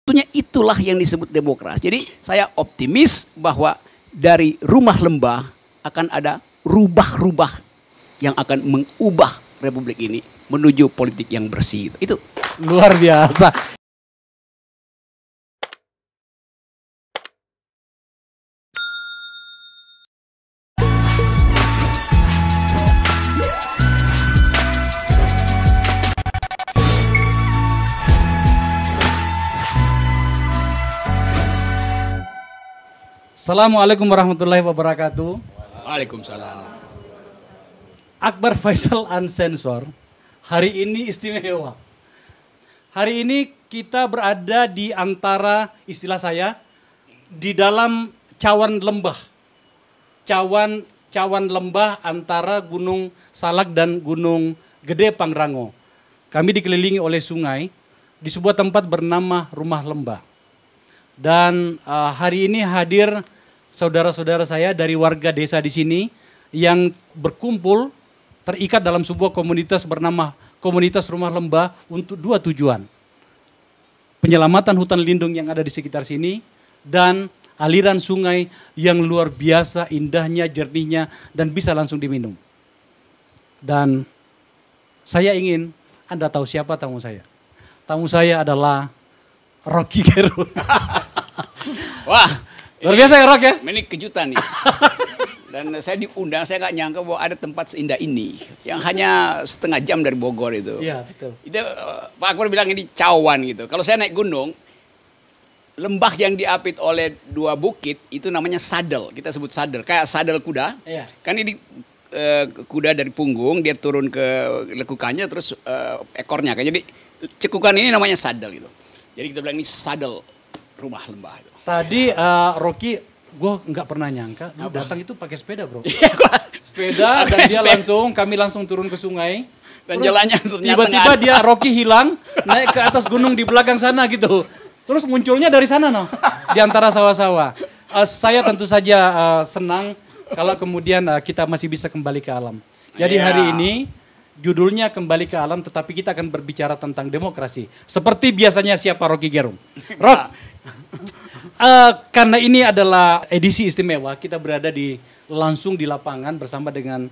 Tentunya itulah yang disebut demokrasi. Jadi saya optimis bahwa dari rumah lembah akan ada rubah-rubah yang akan mengubah republik ini menuju politik yang bersih. Itu luar biasa. Assalamualaikum warahmatullahi wabarakatuh. Waalaikumsalam. Akbar Faisal Unsensor, hari ini istimewa. Hari ini kita berada di antara, istilah saya, di dalam cawan lembah. Cawan lembah antara Gunung Salak dan Gunung Gede Pangrango. Kami dikelilingi oleh sungai di sebuah tempat bernama Rumah Lembah. Dan hari ini hadir saudara-saudara saya dari warga desa di sini yang berkumpul terikat dalam sebuah komunitas bernama Komunitas Rumah Lembah untuk dua tujuan. Penyelamatan hutan lindung yang ada di sekitar sini dan aliran sungai yang luar biasa indahnya, jernihnya dan bisa langsung diminum. Dan saya ingin Anda tahu siapa tamu saya. Tamu saya adalah Rocky Gerung. Wah. Luar biasa ya Rock ya? Ini kejutan nih. Dan saya diundang, saya nggak nyangka bahwa ada tempat seindah ini. Yang hanya setengah jam dari Bogor itu. Iya betul. Itu Pak Akbar bilang ini cawan gitu. Kalau saya naik gunung, lembah yang diapit oleh dua bukit itu namanya sadel. Kita sebut sadel, kayak sadel kuda. Iya. Kan ini kuda dari punggung, dia turun ke lekukannya terus ekornya. Jadi cekukan ini namanya sadel gitu. Jadi kita bilang ini sadel rumah lembah itu. Tadi Rocky, gue nggak pernah nyangka, lu datang itu pakai sepeda bro. Sepeda dan dia kami langsung turun ke sungai. Dan jalannya tiba-tiba dia Rocky hilang, naik ke atas gunung di belakang sana gitu. Terus munculnya dari sana no, di antara sawah-sawah. Saya tentu saja senang kalau kemudian kita masih bisa kembali ke alam. Jadi hari ini judulnya Kembali ke Alam, tetapi kita akan berbicara tentang demokrasi. Seperti biasanya siapa Rocky Gerung. Rock. Karena ini adalah edisi istimewa, kita berada langsung di lapangan bersama dengan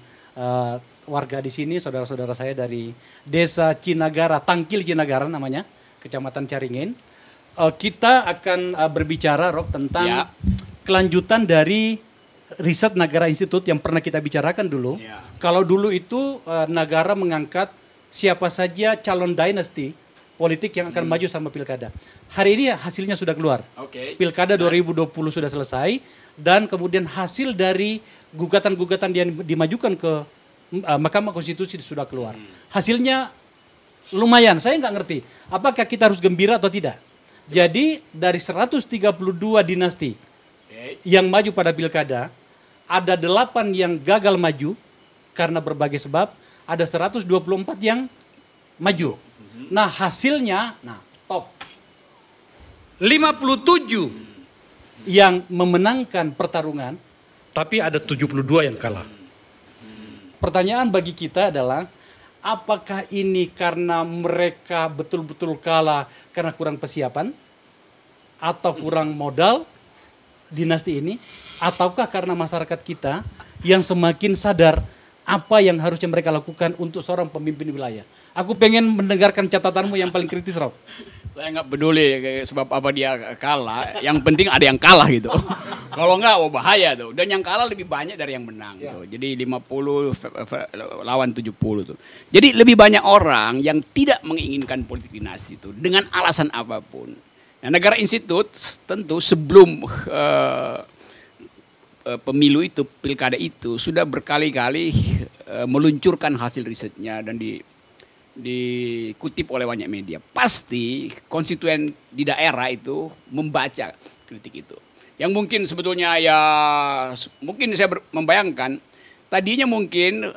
warga di sini, saudara-saudara saya dari Desa Cinagara, Tangkil Cinagara namanya, Kecamatan Caringin. Kita akan berbicara, Rob, tentang kelanjutan dari riset Nagara Institute yang pernah kita bicarakan dulu. Kalau dulu itu Nagara mengangkat siapa saja calon dinasti politik yang akan maju sama pilkada. Hari ini hasilnya sudah keluar. Pilkada 2020 sudah selesai dan kemudian hasil dari gugatan-gugatan yang dimajukan ke Mahkamah Konstitusi sudah keluar. Hasilnya lumayan, saya nggak ngerti apakah kita harus gembira atau tidak. Jadi dari 132 dinasti yang maju pada pilkada, ada 8 yang gagal maju karena berbagai sebab, ada 124 yang maju. Nah hasilnya, top 57 yang memenangkan pertarungan, tapi ada 72 yang kalah. Pertanyaan bagi kita adalah, apakah ini karena mereka betul-betul kalah karena kurang persiapan, atau kurang modal dinasti ini, ataukah karena masyarakat kita yang semakin sadar apa yang harusnya mereka lakukan untuk seorang pemimpin wilayah. Aku pengen mendengarkan catatanmu yang paling kritis, Rob. Saya nggak peduli sebab apa dia kalah, yang penting ada yang kalah gitu. Kalau nggak, bahaya tuh. Dan yang kalah lebih banyak dari yang menang tuh. Jadi 50 lawan 70 tuh. Jadi lebih banyak orang yang tidak menginginkan politik dinasti itu dengan alasan apapun. Nah, Nagara Institute tentu sebelum pemilu itu, pilkada itu sudah berkali-kali meluncurkan hasil risetnya dan dikutip oleh banyak media. Pasti konstituen di daerah itu membaca kritik itu. Yang mungkin sebetulnya mungkin saya membayangkan tadinya mungkin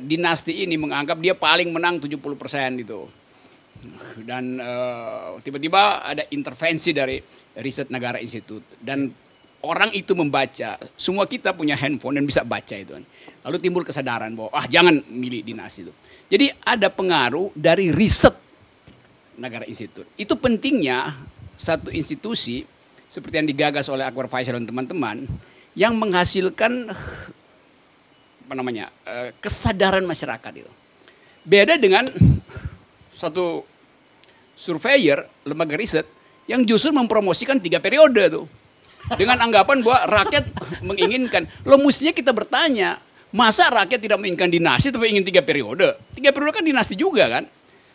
dinasti ini menganggap dia paling menang 70% itu. Dan tiba-tiba ada intervensi dari riset Nagara Institute dan orang itu membaca, semua kita punya handphone dan bisa baca itu. Lalu timbul kesadaran bahwa jangan milih dinasti itu. Jadi ada pengaruh dari riset Nagara Institute. Itu pentingnya satu institusi seperti yang digagas oleh Akbar Faisal dan teman-teman yang menghasilkan kesadaran masyarakat itu. Beda dengan satu surveyor, lembaga riset yang justru mempromosikan 3 periode tuh. Dengan anggapan bahwa rakyat menginginkan. Lo mestinya kita bertanya, masa rakyat tidak menginginkan dinasti tapi ingin 3 periode? 3 periode kan dinasti juga kan?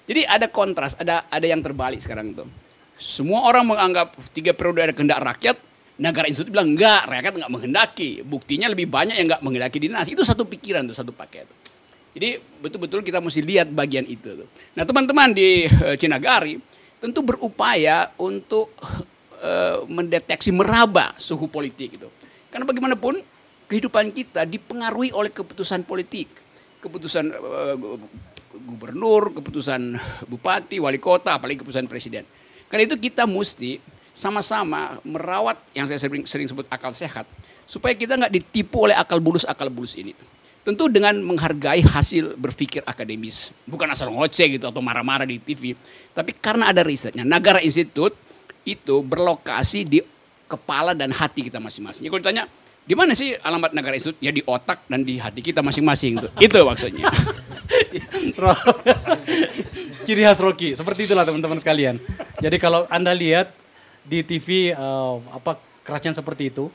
Jadi ada kontras, ada yang terbalik sekarang tuh. Semua orang menganggap 3 periode ada kehendak rakyat, Nagara Institute bilang enggak, rakyat enggak menghendaki. Buktinya lebih banyak yang enggak menghendaki dinasti. Itu satu pikiran tuh, satu paket. Jadi betul-betul kita mesti lihat bagian itu tuh. Nah teman-teman di Cinagari tentu berupaya untuk mendeteksi, meraba suhu politik itu. Karena bagaimanapun kehidupan kita dipengaruhi oleh keputusan politik. Keputusan gubernur, keputusan bupati, wali kota, apalagi keputusan presiden. Karena itu kita mesti sama-sama merawat yang saya sering sebut akal sehat. Supaya kita nggak ditipu oleh akal bulus ini. Tentu dengan menghargai hasil berpikir akademis. Bukan asal ngoceh gitu atau marah-marah di TV. Tapi karena ada risetnya. Nagara Institute itu berlokasi di kepala dan hati kita masing-masing. Kalau ditanya, di mana sih alamat Nagara Institute? Ya di otak dan di hati kita masing-masing. Itu maksudnya. Ciri khas Rocky. Seperti itulah teman-teman sekalian. Jadi kalau Anda lihat di TV kerajaan seperti itu,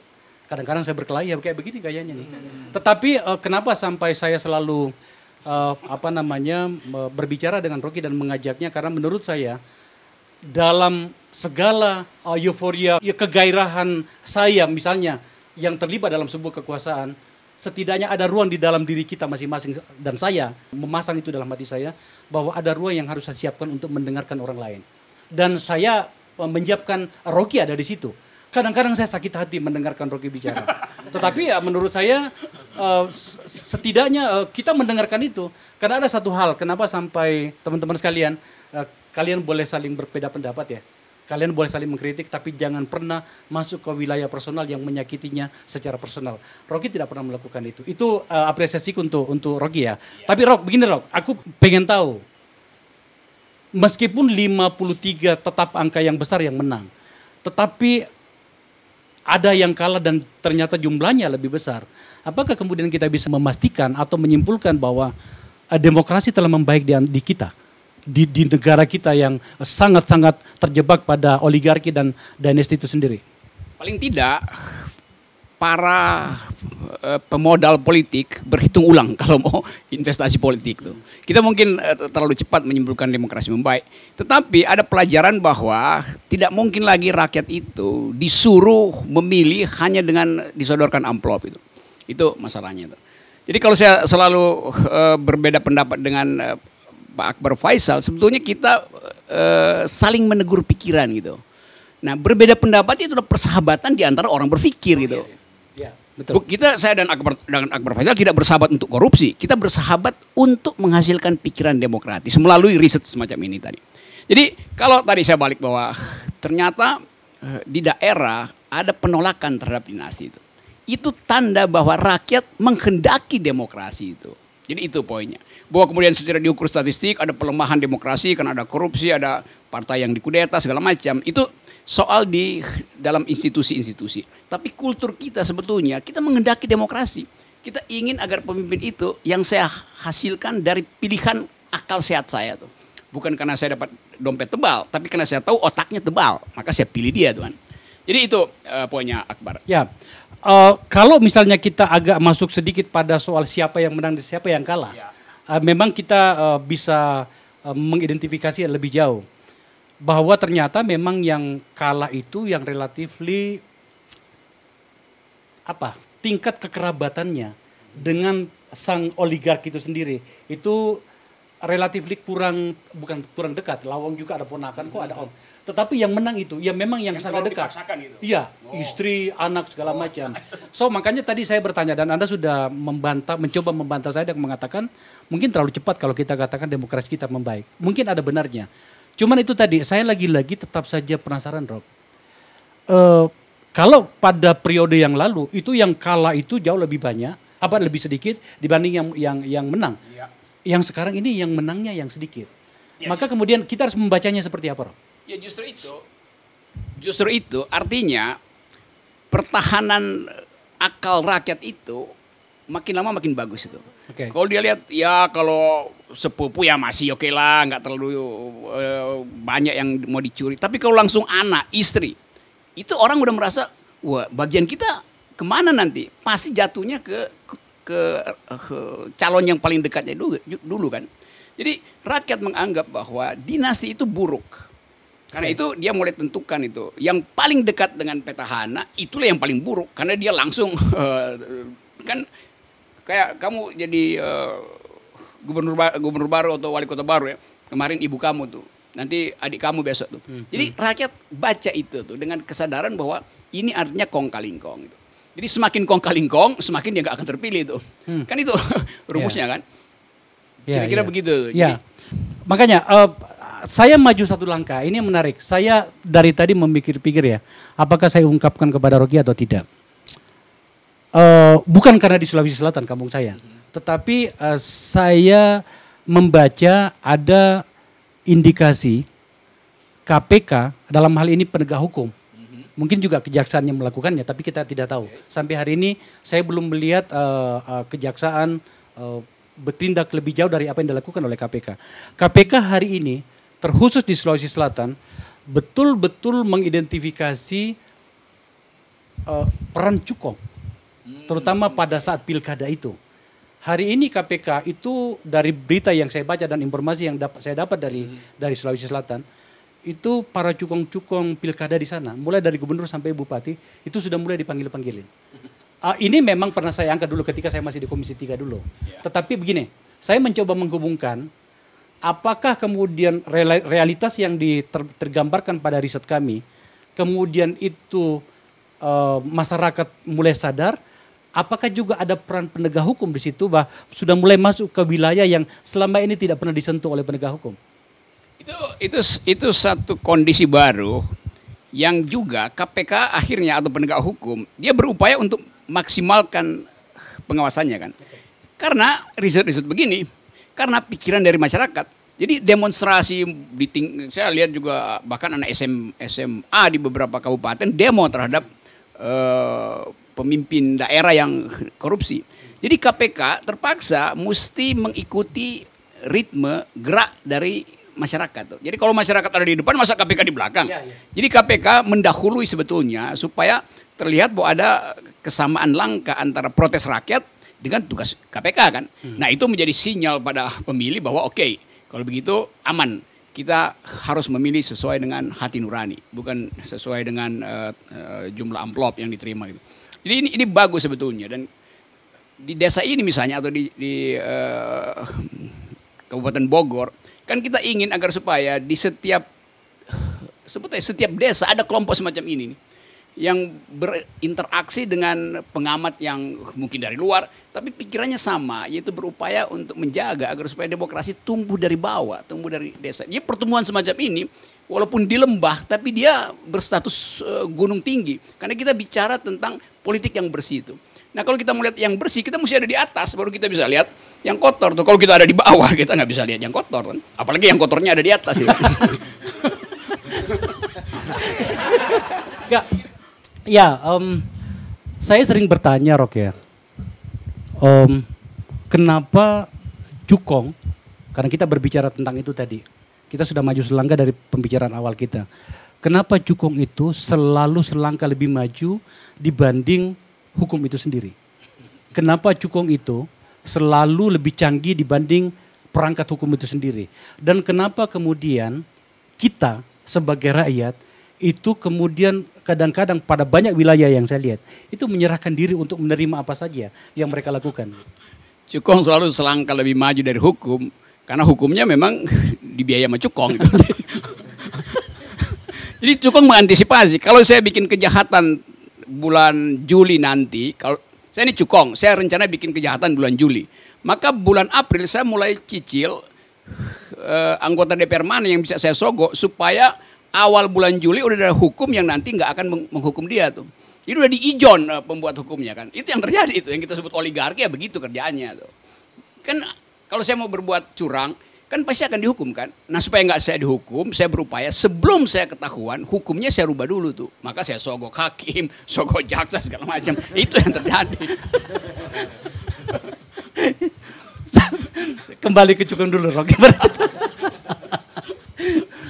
kadang-kadang saya berkelahi ya kayak begini gayanya nih. Tetapi kenapa sampai saya selalu berbicara dengan Rocky dan mengajaknya, karena menurut saya dalam segala euforia, kegairahan saya misalnya yang terlibat dalam sebuah kekuasaan, setidaknya ada ruang di dalam diri kita masing-masing, dan saya memasang itu dalam hati saya bahwa ada ruang yang harus saya siapkan untuk mendengarkan orang lain. Dan saya menyiapkan Rocky ada di situ. Kadang-kadang saya sakit hati mendengarkan Rocky bicara. Tetapi ya menurut saya setidaknya kita mendengarkan itu. Karena ada satu hal, kenapa sampai teman-teman sekalian, kalian boleh saling berbeda pendapat ya. Kalian boleh saling mengkritik, tapi jangan pernah masuk ke wilayah personal yang menyakitinya secara personal. Rocky tidak pernah melakukan itu. Itu apresiasiku untuk Rocky ya. Tapi begini aku pengen tahu. Meskipun 53 tetap angka yang besar yang menang. Tetapi ada yang kalah dan ternyata jumlahnya lebih besar. Apakah kemudian kita bisa memastikan atau menyimpulkan bahwa demokrasi telah membaik di kita? Di negara kita yang sangat-sangat terjebak pada oligarki dan dinasti itu sendiri? Paling tidak para pemodal politik berhitung ulang kalau mau investasi politik tuh. Kita mungkin terlalu cepat menyimpulkan demokrasi membaik. Tetapi ada pelajaran bahwa tidak mungkin lagi rakyat itu disuruh memilih hanya dengan disodorkan amplop itu. Itu masalahnya itu. Jadi kalau saya selalu berbeda pendapat dengan Pak Akbar Faisal, sebetulnya kita saling menegur pikiran gitu. Nah, berbeda pendapat itu adalah persahabatan di antara orang berpikir gitu. Ya, betul. Saya dan Akbar Faisal tidak bersahabat untuk korupsi. Kita bersahabat untuk menghasilkan pikiran demokratis melalui riset semacam ini tadi. Jadi kalau tadi saya balik bahwa ternyata di daerah ada penolakan terhadap dinasti itu. Itu tanda bahwa rakyat menghendaki demokrasi itu. Jadi itu poinnya. Bahwa kemudian secara diukur statistik ada pelemahan demokrasi karena ada korupsi, ada partai yang dikudeta segala macam. Itu soal di dalam institusi-institusi. Tapi kultur kita sebetulnya, kita menghendaki demokrasi. Kita ingin agar pemimpin itu yang saya hasilkan dari pilihan akal sehat saya tuh. Bukan karena saya dapat dompet tebal, tapi karena saya tahu otaknya tebal. Maka saya pilih dia tuan. Jadi itu poinnya Akbar. Ya, kalau misalnya kita agak masuk sedikit pada soal siapa yang menang dan siapa yang kalah. Ya. Memang kita bisa mengidentifikasi lebih jauh. Bahwa ternyata memang yang kalah itu yang relatifly tingkat kekerabatannya dengan sang oligark itu sendiri itu relatifly bukan kurang dekat. Lawang juga ada ponakan kok ada om. Tetapi yang menang itu ya memang yang sangat dekat. Iya, istri, anak segala macam. So makanya tadi saya bertanya dan Anda sudah mencoba membantah saya dan mengatakan mungkin terlalu cepat kalau kita katakan demokrasi kita membaik. Mungkin ada benarnya. Cuman itu tadi, saya lagi-lagi tetap saja penasaran, Rob. Kalau pada periode yang lalu, itu yang kalah itu jauh lebih banyak, lebih sedikit dibanding yang menang. Ya. Yang sekarang ini yang menangnya yang sedikit. Maka kemudian kita harus membacanya seperti apa, Roh? Ya justru itu artinya pertahanan akal rakyat itu makin lama makin bagus itu. Kalau dia lihat ya kalau sepupu ya masih oke lah, nggak terlalu banyak yang mau dicuri. Tapi kalau langsung anak, istri, itu orang udah merasa wah bagian kita kemana nanti? Pasti jatuhnya ke calon yang paling dekatnya dulu kan. Jadi rakyat menganggap bahwa dinasti itu buruk. Karena itu dia mulai tentukan itu. Yang paling dekat dengan petahana itulah yang paling buruk. Karena dia langsung kan kayak kamu jadi gubernur baru atau wali kota baru ya. Kemarin ibu kamu tuh. Nanti adik kamu besok tuh. Jadi rakyat baca itu tuh dengan kesadaran bahwa ini artinya kong kali kong gitu. Jadi semakin kong kali kong, semakin dia gak akan terpilih tuh. Kan itu rumusnya kan. Kira-kira begitu. Ya. Makanya saya maju satu langkah, ini yang menarik. Saya dari tadi memikir-pikir ya, apakah saya ungkapkan kepada Rocky atau tidak. Bukan karena di Sulawesi Selatan kampung saya, tetapi saya membaca ada indikasi KPK dalam hal ini penegak hukum. Mungkin juga kejaksaan yang melakukannya, tapi kita tidak tahu. Sampai hari ini saya belum melihat kejaksaan bertindak lebih jauh dari apa yang dilakukan oleh KPK. KPK hari ini terkhusus di Sulawesi Selatan betul-betul mengidentifikasi peran cukong, terutama pada saat pilkada itu. Hari ini KPK itu dari berita yang saya baca dan informasi yang saya dapat dari Sulawesi Selatan, itu para cukong-cukong pilkada di sana, mulai dari gubernur sampai bupati, itu sudah mulai dipanggil-panggilin. Ini memang pernah saya angkat dulu ketika saya masih di Komisi 3 dulu. Tetapi begini, saya mencoba menghubungkan apakah kemudian realitas yang tergambarkan pada riset kami, kemudian itu masyarakat mulai sadar, apakah juga ada peran penegak hukum di situ, sudah mulai masuk ke wilayah yang selama ini tidak pernah disentuh oleh penegak hukum? Itu satu kondisi baru yang juga KPK akhirnya atau penegak hukum dia berupaya untuk maksimalkan pengawasannya kan. Karena riset-riset begini, karena pikiran dari masyarakat. Jadi demonstrasi saya lihat juga bahkan anak SMA di beberapa kabupaten demo terhadap pemimpin daerah yang korupsi. Jadi KPK terpaksa mesti mengikuti ritme gerak dari masyarakat. Jadi kalau masyarakat ada di depan, masa KPK di belakang? Jadi KPK mendahului sebetulnya supaya terlihat bahwa ada kesamaan langkah antara protes rakyat dengan tugas KPK kan. Nah itu menjadi sinyal pada pemilih bahwa oke, kalau begitu aman. Kita harus memilih sesuai dengan hati nurani, bukan sesuai dengan jumlah amplop yang diterima gitu. Jadi ini bagus sebetulnya, dan di desa ini misalnya atau di Kabupaten Bogor kan kita ingin agar supaya di setiap desa ada kelompok semacam ini nih, yang berinteraksi dengan pengamat yang mungkin dari luar tapi pikirannya sama, yaitu berupaya untuk menjaga agar supaya demokrasi tumbuh dari bawah, tumbuh dari desa. Jadi pertemuan semacam ini walaupun di lembah tapi dia berstatus gunung tinggi, karena kita bicara tentang politik yang bersih itu. Nah kalau kita melihat yang bersih, kita mesti ada di atas, baru kita bisa lihat yang kotor tuh. Kalau kita ada di bawah, kita nggak bisa lihat yang kotor kan. Apalagi yang kotornya ada di atas ya. Saya sering bertanya, Rok ya, kenapa cukong? Karena kita berbicara tentang itu tadi. Kita sudah maju selangkah dari pembicaraan awal kita. Kenapa cukong itu selalu selangkah lebih maju dibanding hukum itu sendiri? Kenapa cukong itu selalu lebih canggih dibanding perangkat hukum itu sendiri? Dan kenapa kemudian kita sebagai rakyat itu kemudian kadang-kadang pada banyak wilayah yang saya lihat itu menyerahkan diri untuk menerima apa saja yang mereka lakukan? Cukong selalu selangkah lebih maju dari hukum karena hukumnya memang dibiayai sama cukong. Gitu. Jadi cukong mengantisipasi. Kalau saya bikin kejahatan bulan Juli nanti, kalau saya ini cukong, saya rencana bikin kejahatan bulan Juli. Maka bulan April saya mulai cicil anggota DPR mana yang bisa saya sogok supaya awal bulan Juli udah ada hukum yang nanti nggak akan menghukum dia tuh. Jadi udah diijon pembuat hukumnya kan. Itu yang terjadi itu, yang kita sebut oligarki ya begitu kerjaannya tuh. Kan kalau saya mau berbuat curang, kan pasti akan dihukum kan. Nah supaya nggak saya dihukum, saya berupaya sebelum saya ketahuan hukumnya saya rubah dulu tuh. Maka saya sogok hakim, sogok jaksa segala macam. Itu yang terjadi. Kembali ke Cukung dulu, Rocky.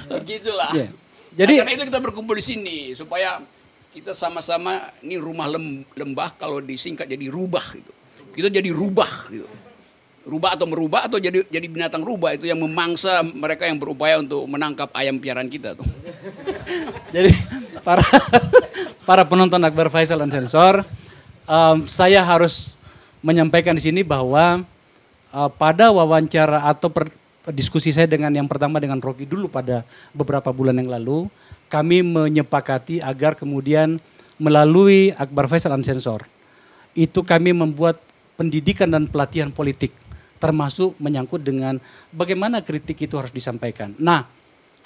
Begitulah. Yeah. Jadi karena itu kita berkumpul di sini supaya kita sama-sama ini rumah lembah kalau disingkat jadi rubah gitu. Kita jadi rubah gitu. Rubah atau merubah atau jadi binatang rubah itu yang memangsa mereka yang berupaya untuk menangkap ayam piaraan kita tuh. Jadi para penonton Akbar Faisal Unsensor, saya harus menyampaikan di sini bahwa pada wawancara atau diskusi saya dengan yang pertama dengan Rocky dulu pada beberapa bulan yang lalu, kami menyepakati agar kemudian melalui Akbar Faisal Unsensor itu kami membuat pendidikan dan pelatihan politik, termasuk menyangkut dengan bagaimana kritik itu harus disampaikan. Nah,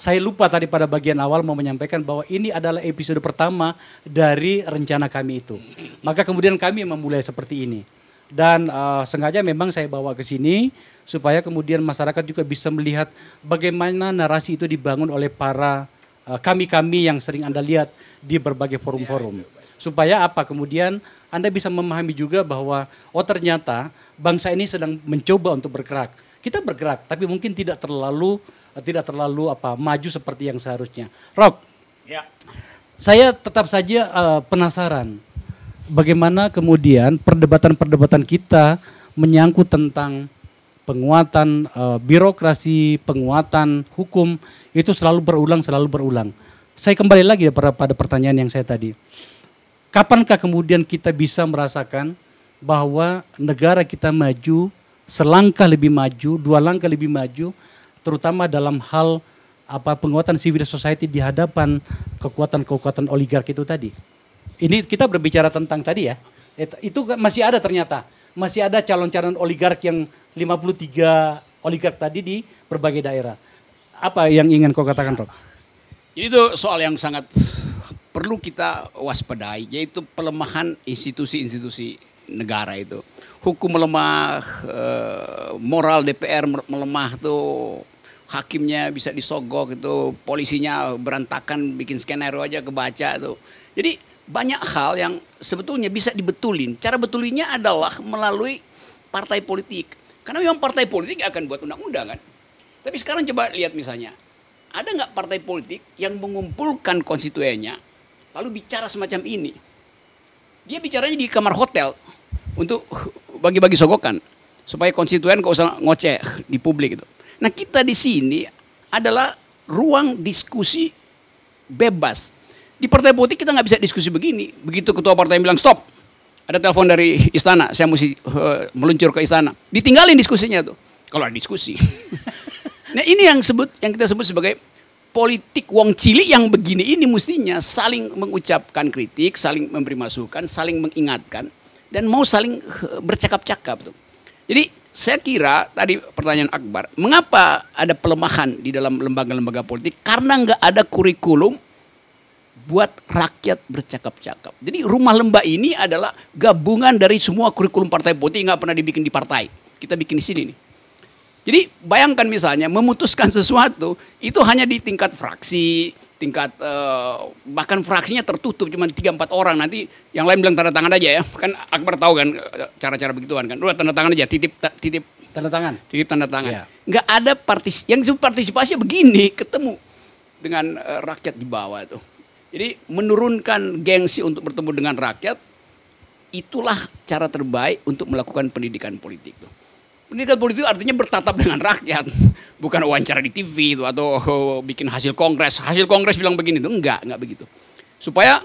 saya lupa tadi pada bagian awal mau menyampaikan bahwa ini adalah episode pertama dari rencana kami itu. Maka kemudian kami memulai seperti ini. Dan sengaja memang saya bawa ke sini supaya kemudian masyarakat juga bisa melihat bagaimana narasi itu dibangun oleh para kami-kami yang sering Anda lihat di berbagai forum-forum. Supaya apa? Kemudian Anda bisa memahami juga bahwa oh ternyata bangsa ini sedang mencoba untuk bergerak. Kita bergerak, tapi mungkin tidak terlalu maju seperti yang seharusnya. Rock, Ya. saya tetap saja penasaran bagaimana kemudian perdebatan-perdebatan kita menyangkut tentang penguatan birokrasi, penguatan hukum itu selalu berulang. Saya kembali lagi pada pertanyaan yang saya tadi. Kapankah kemudian kita bisa merasakan bahwa negara kita maju, selangkah lebih maju, 2 langkah lebih maju, terutama dalam hal penguatan civil society di hadapan kekuatan-kekuatan oligarki itu tadi. Ini kita berbicara tentang tadi ya, itu masih ada ternyata. Masih ada calon-calon oligark yang 53 oligark tadi di berbagai daerah. Apa yang ingin kau katakan, Rob? Jadi itu soal yang sangat perlu kita waspadai, yaitu pelemahan institusi-institusi negara itu. Hukum melemah, moral DPR melemah tuh, hakimnya bisa disogok itu, polisinya berantakan, bikin skenario aja kebaca tuh. Jadi banyak hal yang sebetulnya bisa dibetulin. Cara betulinnya adalah melalui partai politik. Karena memang partai politik akan buat undang-undang kan. Tapi sekarang coba lihat misalnya, ada nggak partai politik yang mengumpulkan konstituennya lalu bicara semacam ini? Dia bicaranya di kamar hotel untuk bagi-bagi sogokan supaya konstituen gak usah ngoceh di publik itu. Nah kita di sini adalah ruang diskusi bebas. Di partai politik kita nggak bisa diskusi begini. Begitu ketua partai bilang stop, ada telepon dari istana, saya mesti meluncur ke istana. Ditinggalin diskusinya tuh. Kalau ada diskusi. Nah ini yang kita sebut sebagai politik wong cilik yang begini ini mestinya saling mengucapkan kritik, saling memberi masukan, saling mengingatkan, dan mau saling bercakap-cakap tuh. Jadi saya kira tadi pertanyaan Akbar, mengapa ada pelemahan di dalam lembaga-lembaga politik? Karena nggak ada kurikulum buat rakyat bercakap-cakap. Jadi rumah lembah ini adalah gabungan dari semua kurikulum partai politik, nggak pernah dibikin di partai. Kita bikin di sini nih. Jadi bayangkan misalnya memutuskan sesuatu itu hanya di tingkat fraksi, tingkat bahkan fraksinya tertutup cuma 3-4 orang, nanti yang lain bilang tanda tangan aja ya. Kan Akbar tahu kan cara-cara begituan kan. Udah tanda tangan aja, titip Tanda tangan. Titip tanda tangan. Ya. Nggak ada yang disebut partisipasi begini, ketemu dengan rakyat di bawah tuh. Jadi menurunkan gengsi untuk bertemu dengan rakyat, itulah cara terbaik untuk melakukan pendidikan politik tuh. Pendidikan politik artinya bertatap dengan rakyat, bukan wawancara di TV itu atau bikin hasil kongres. Hasil kongres bilang begini tuh enggak begitu. Supaya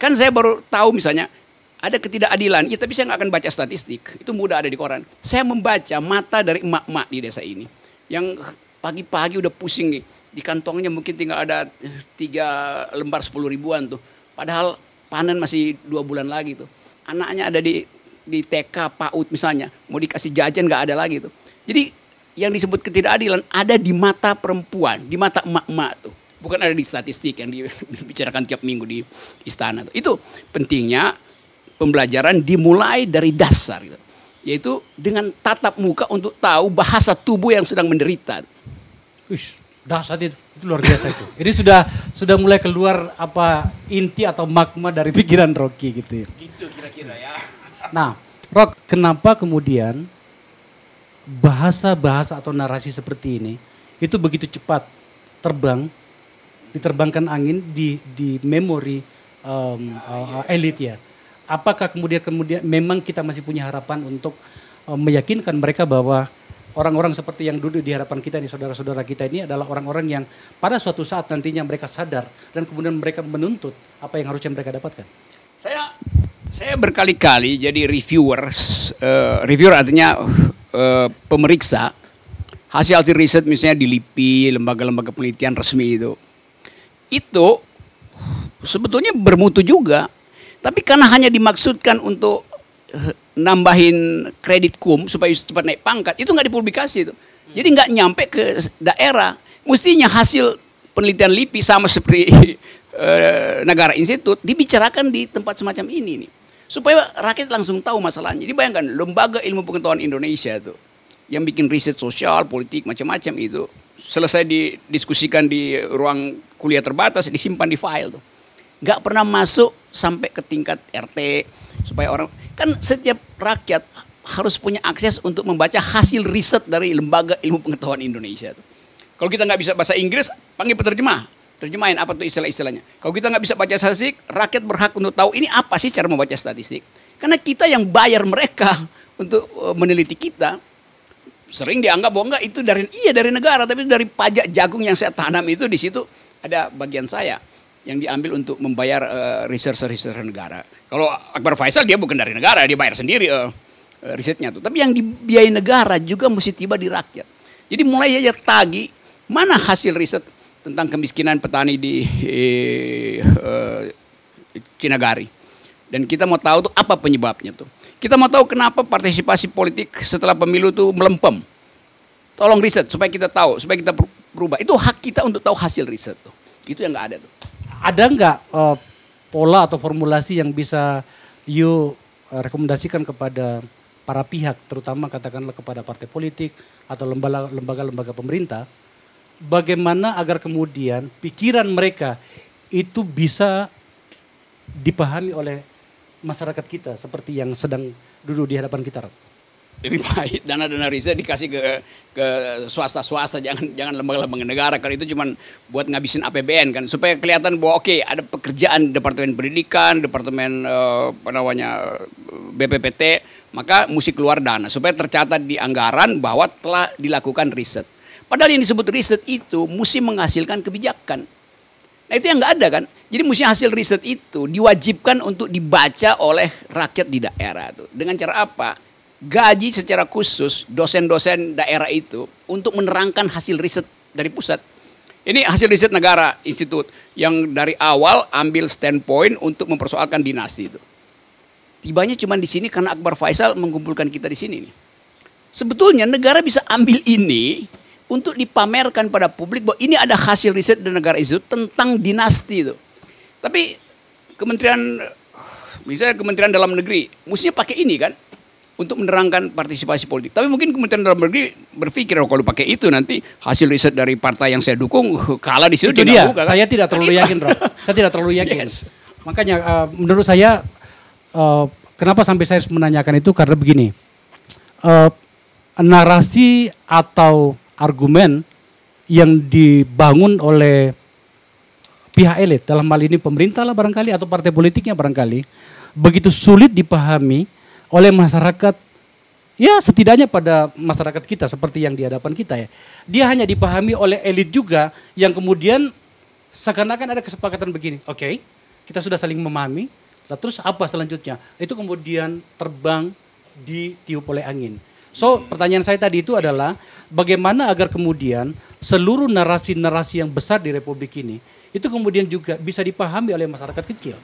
kan saya baru tahu misalnya ada ketidakadilan, ya tapi saya nggak akan baca statistik, itu mudah ada di koran. Saya membaca mata dari emak-emak di desa ini yang pagi-pagi udah pusing nih, di kantongnya mungkin tinggal ada 3 lembar 10 ribuan tuh, padahal panen masih 2 bulan lagi tuh. Anaknya ada di TK PAUD misalnya, mau dikasih jajan nggak ada lagi tuh. Jadi yang disebut ketidakadilan ada di mata perempuan, di mata emak-emak tuh, bukan ada di statistik yang dibicarakan tiap minggu di istana tuh. Itu pentingnya pembelajaran dimulai dari dasar gitu. Yaitu dengan tatap muka untuk tahu bahasa tubuh yang sedang menderita. Ush, dahsyat itu luar biasa itu. Ini sudah mulai keluar apa inti atau magma dari pikiran Rocky gitu ya. Gitu kira-kira ya. Nah, Rock, kenapa kemudian bahasa-bahasa atau narasi seperti ini itu begitu cepat terbang, diterbangkan angin di memori elit ya? Apakah kemudian memang kita masih punya harapan untuk meyakinkan mereka bahwa orang-orang seperti yang duduk di hadapan kita ini, saudara-saudara kita ini adalah orang-orang yang pada suatu saat nantinya mereka sadar dan kemudian mereka menuntut apa yang harusnya mereka dapatkan? Saya berkali-kali jadi reviewers, reviewer artinya pemeriksa hasil riset misalnya di LIPI, lembaga-lembaga penelitian resmi itu sebetulnya bermutu juga, tapi karena hanya dimaksudkan untuk nambahin kredit kum supaya cepat naik pangkat, itu nggak dipublikasi itu. Jadi nggak nyampe ke daerah. Mestinya hasil penelitian LIPI sama seperti Negara Institut dibicarakan di tempat semacam ini nih, supaya rakyat langsung tahu masalahnya. Jadi bayangkan lembaga ilmu pengetahuan Indonesia itu yang bikin riset sosial, politik, macam-macam itu selesai didiskusikan di ruang kuliah terbatas, disimpan di file tuh. Nggak pernah masuk sampai ke tingkat RT supaya orang, kan setiap rakyat harus punya akses untuk membaca hasil riset dari lembaga ilmu pengetahuan Indonesia tuh. Kalau kita nggak bisa bahasa Inggris, panggil penerjemah. Terjemahin apa tuh istilah-istilahnya. Kalau kita nggak bisa baca statistik, rakyat berhak untuk tahu ini apa sih cara membaca statistik. Karena kita yang bayar mereka untuk meneliti kita. Sering dianggap bahwa enggak itu dari negara, tapi dari pajak jagung yang saya tanam itu di situ ada bagian saya yang diambil untuk membayar research negara. Kalau Akbar Faisal dia bukan dari negara, dia bayar sendiri risetnya tuh. Tapi yang dibiayai negara juga mesti tiba di rakyat. Jadi mulai aja tagih mana hasil riset tentang kemiskinan petani di Cinagari. Dan kita mau tahu tuh apa penyebabnya tuh. Kita mau tahu kenapa partisipasi politik setelah pemilu tuh melempem. Tolong riset supaya kita tahu, supaya kita berubah. Itu hak kita untuk tahu hasil riset tuh. Itu yang nggak ada tuh. Ada nggak pola atau formulasi yang bisa rekomendasikan kepada para pihak, terutama katakanlah kepada partai politik atau lembaga-lembaga pemerintah, bagaimana agar kemudian pikiran mereka itu bisa dipahami oleh masyarakat kita seperti yang sedang duduk di hadapan kita? Lebih baik dana-dana riset dikasih ke swasta-swasta, jangan lembaga-lembaga negara, karena itu cuma buat ngabisin APBN kan, supaya kelihatan bahwa oke, ada pekerjaan Departemen Pendidikan, Departemen BPPT, maka mesti keluar dana supaya tercatat di anggaran bahwa telah dilakukan riset. Padahal yang disebut riset itu mesti menghasilkan kebijakan. Nah itu yang nggak ada kan. Jadi mesti hasil riset itu diwajibkan untuk dibaca oleh rakyat di daerah tuh. Dengan cara apa? Gaji secara khusus dosen-dosen daerah itu untuk menerangkan hasil riset dari pusat. Ini hasil riset Negara Institut yang dari awal ambil standpoint untuk mempersoalkan dinasti itu. Tibanya cuma di sini karena Akbar Faisal mengumpulkan kita di sini nih. Sebetulnya negara bisa ambil ini untuk dipamerkan pada publik bahwa ini ada hasil riset dari Negara Institut tentang dinasti itu. Tapi misalnya Kementerian Dalam Negeri, mestinya pakai ini kan untuk menerangkan partisipasi politik. Tapi mungkin Kementerian Dalam Negeri berpikir kalau pakai itu nanti hasil riset dari partai yang saya dukung kalah di situ. Itu dia. Buka, kan? Saya tidak terlalu yakin, Rob. Saya tidak terlalu yakin. Yes. Makanya menurut saya kenapa sampai saya harus menanyakan itu karena begini. Narasi atau argumen yang dibangun oleh pihak elit, dalam hal ini pemerintah lah barangkali atau partai politiknya barangkali, begitu sulit dipahami oleh masyarakat, ya setidaknya pada masyarakat kita seperti yang di hadapan kita ya. Dia hanya dipahami oleh elit juga yang kemudian seakan-akan ada kesepakatan begini, oke, kita sudah saling memahami, lah terus apa selanjutnya? Itu kemudian terbang ditiup oleh angin. So pertanyaan saya tadi itu adalah bagaimana agar kemudian seluruh narasi-narasi yang besar di Republik ini itu kemudian juga bisa dipahami oleh masyarakat kecil.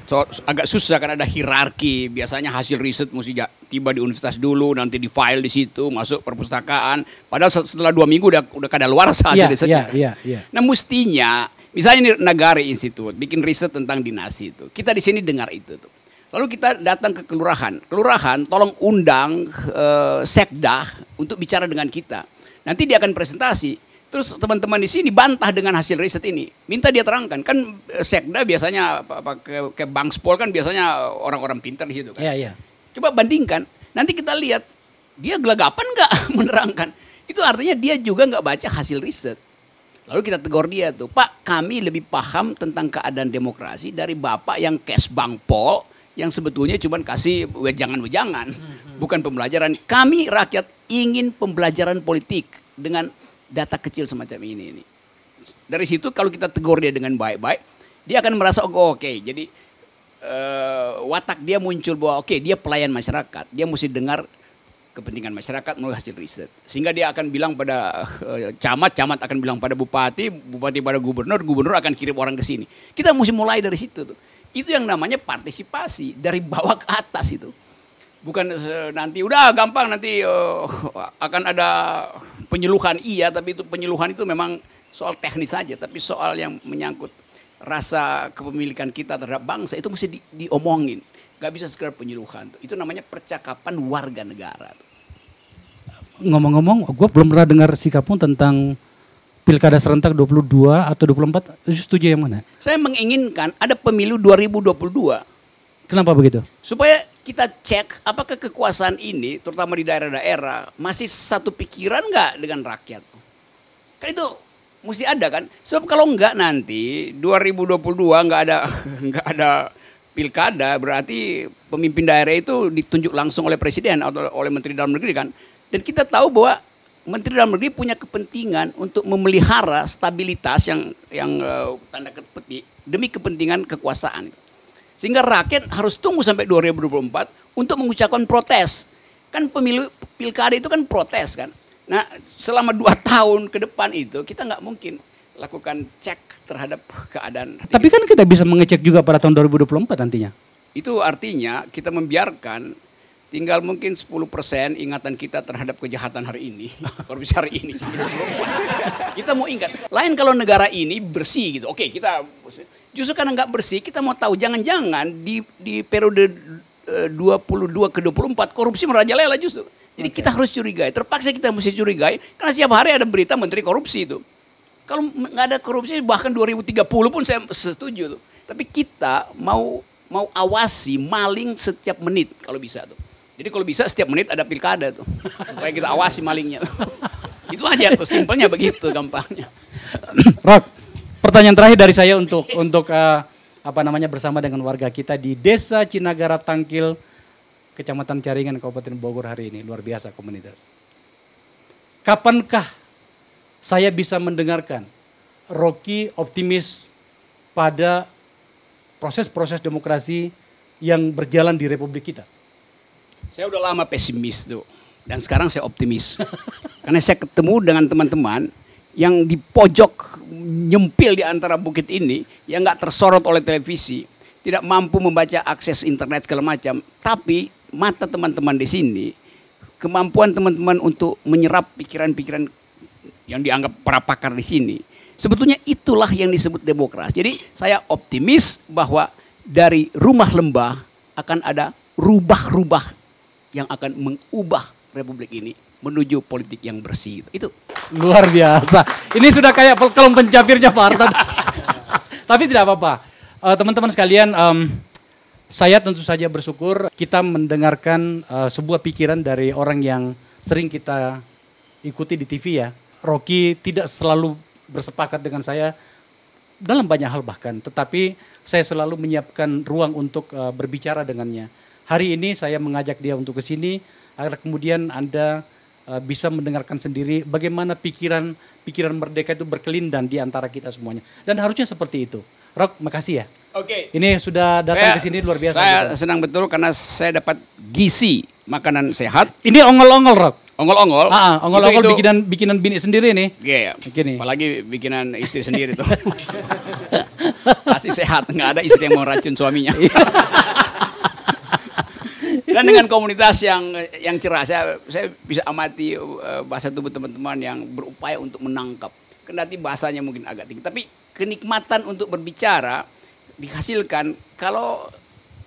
So, agak susah kan ada hierarki. Biasanya hasil riset mesti tiba di universitas dulu, nanti di file di situ, masuk perpustakaan. Padahal setelah 2 minggu udah kadaluarsa hasil risetnya. Nah mestinya, misalnya ini Negara Institut bikin riset tentang dinasti itu. Kita di sini dengar itu tuh. Lalu kita datang ke kelurahan. Kelurahan tolong undang sekda untuk bicara dengan kita. Nanti dia akan presentasi. Terus teman-teman di sini bantah dengan hasil riset ini. Minta dia terangkan. Kan Sekda biasanya ke Bangspol kan biasanya orang-orang pintar di situ kan. Iya, iya. Coba bandingkan. Nanti kita lihat dia gelagapan nggak menerangkan. Itu artinya dia juga nggak baca hasil riset. Lalu kita tegur dia tuh, Pak, kami lebih paham tentang keadaan demokrasi dari Bapak yang kes Bangpol yang sebetulnya cuma kasih wejangan-wejangan, bukan pembelajaran. Kami rakyat ingin pembelajaran politik dengan data kecil semacam ini. Dari situ kalau kita tegur dia dengan baik-baik, dia akan merasa oh, oke. Jadi watak dia muncul bahwa oke, dia pelayan masyarakat. Dia mesti dengar kepentingan masyarakat melalui hasil riset. Sehingga dia akan bilang pada camat, camat akan bilang pada bupati, bupati pada gubernur, gubernur akan kirim orang ke sini. Kita mesti mulai dari situ tuh. Itu yang namanya partisipasi dari bawah ke atas itu. Bukan nanti udah gampang nanti akan ada penyuluhan iya, tapi itu penyuluhan itu memang soal teknis saja, tapi soal yang menyangkut rasa kepemilikan kita terhadap bangsa itu mesti diomongin. Gak bisa sekedar penyuluhan. Itu namanya percakapan warga negara. Ngomong-ngomong, gue belum pernah dengar sikapmu tentang Pilkada serentak 22 atau 24, setuju yang mana? Saya menginginkan ada pemilu 2022. Kenapa begitu? Supaya kita cek apakah kekuasaan ini, terutama di daerah-daerah, masih satu pikiran nggak dengan rakyat. Kan itu mesti ada kan. Sebab kalau enggak nanti 2022 nggak ada pilkada, berarti pemimpin daerah itu ditunjuk langsung oleh presiden atau oleh menteri dalam negeri kan. Dan kita tahu bahwa menteri dalam negeri punya kepentingan untuk memelihara stabilitas yang tanda petik demi kepentingan kekuasaan. Sehingga rakyat harus tunggu sampai 2024 untuk mengucapkan protes. Kan pemilu pilkada itu kan protes kan. Nah selama 2 tahun ke depan itu kita nggak mungkin lakukan cek terhadap keadaan. Tapi kan kita bisa mengecek juga pada tahun 2024 nantinya. Itu artinya kita membiarkan tinggal mungkin 10% ingatan kita terhadap kejahatan hari ini. Korupsi hari ini. Kita mau ingat. Lain kalau negara ini bersih gitu. Oke kita justru karena nggak bersih kita mau tahu jangan-jangan di periode 22 ke 24 korupsi merajalela justru. Jadi kita harus curigai. Terpaksa kita mesti curigai karena setiap hari ada berita menteri korupsi itu. Kalau nggak ada korupsi bahkan 2030 pun saya setuju tuh. Tapi kita mau awasi maling setiap menit kalau bisa tuh. Jadi kalau bisa setiap menit ada pilkada tuh. Supaya kita awasi malingnya. Itu aja tuh, simpelnya begitu gampangnya. Rok, pertanyaan terakhir dari saya untuk bersama dengan warga kita di Desa Cinagara Tangkil, Kecamatan Caringan, Kabupaten Bogor hari ini. Luar biasa komunitas. Kapankah saya bisa mendengarkan Rocky optimis pada proses-proses demokrasi yang berjalan di Republik kita? Saya udah lama pesimis tuh, dan sekarang saya optimis. Karena saya ketemu dengan teman-teman yang di pojok nyempil di antara bukit ini, yang nggak tersorot oleh televisi, tidak mampu membaca akses internet segala macam, tapi mata teman-teman di sini, kemampuan teman-teman untuk menyerap pikiran-pikiran yang dianggap para pakar di sini, sebetulnya itulah yang disebut demokrasi. Jadi saya optimis bahwa dari rumah lembah akan ada rubah-rubah yang akan mengubah Republik ini menuju politik yang bersih. Itu luar biasa. Ini sudah kayak kolom pencapirnya Pak Harto. Tapi tidak apa-apa. Teman-teman sekalian, saya tentu saja bersyukur kita mendengarkan sebuah pikiran dari orang yang sering kita ikuti di TV ya. Rocky tidak selalu bersepakat dengan saya dalam banyak hal bahkan, tetapi saya selalu menyiapkan ruang untuk berbicara dengannya. Hari ini saya mengajak dia untuk ke sini agar kemudian Anda bisa mendengarkan sendiri bagaimana pikiran merdeka itu berkelindan di antara kita semuanya. Dan harusnya seperti itu. Rok, makasih ya. Oke. Ini sudah datang ke sini luar biasa. Saya senang betul karena saya dapat gizi makanan sehat. Ini ongol-ongol, Rok. Ongol-ongol. Ongol-ongol bikinan bini sendiri nih. Iya. Begini. Apalagi bikinan istri sendiri tuh. Pasti sehat, nggak ada istri yang mau racun suaminya. Dan dengan komunitas yang cerah, saya bisa amati bahasa tubuh teman-teman yang berupaya untuk menangkap. Kendati bahasanya mungkin agak tinggi, tapi kenikmatan untuk berbicara dihasilkan kalau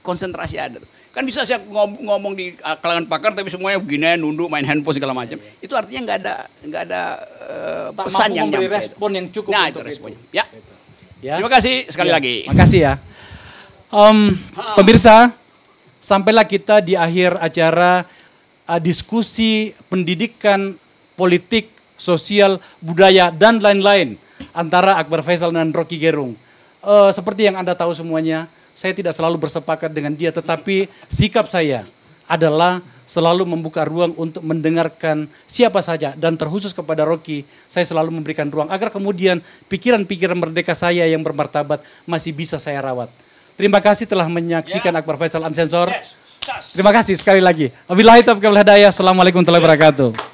konsentrasi ada. Kan bisa saya ngomong di kalangan pakar tapi semuanya begini nunduk main handphone segala macam. Itu artinya nggak ada pesan yang memberi nyampe. respon yang cukup Nah, untuk itu responnya. itu. Ya. Terima kasih sekali lagi. Makasih ya. Pemirsa, sampailah kita di akhir acara diskusi pendidikan, politik, sosial, budaya, dan lain-lain antara Akbar Faisal dan Rocky Gerung. Seperti yang Anda tahu semuanya, saya tidak selalu bersepakat dengan dia, tetapi sikap saya adalah selalu membuka ruang untuk mendengarkan siapa saja, dan terkhusus kepada Rocky, saya selalu memberikan ruang agar kemudian pikiran-pikiran merdeka saya yang bermartabat masih bisa saya rawat. Terima kasih telah menyaksikan Akbar Faisal Unsensor. Terima kasih sekali lagi. Wabillahi taufiq wal hidayah. Assalamualaikum warahmatullahi wabarakatuh.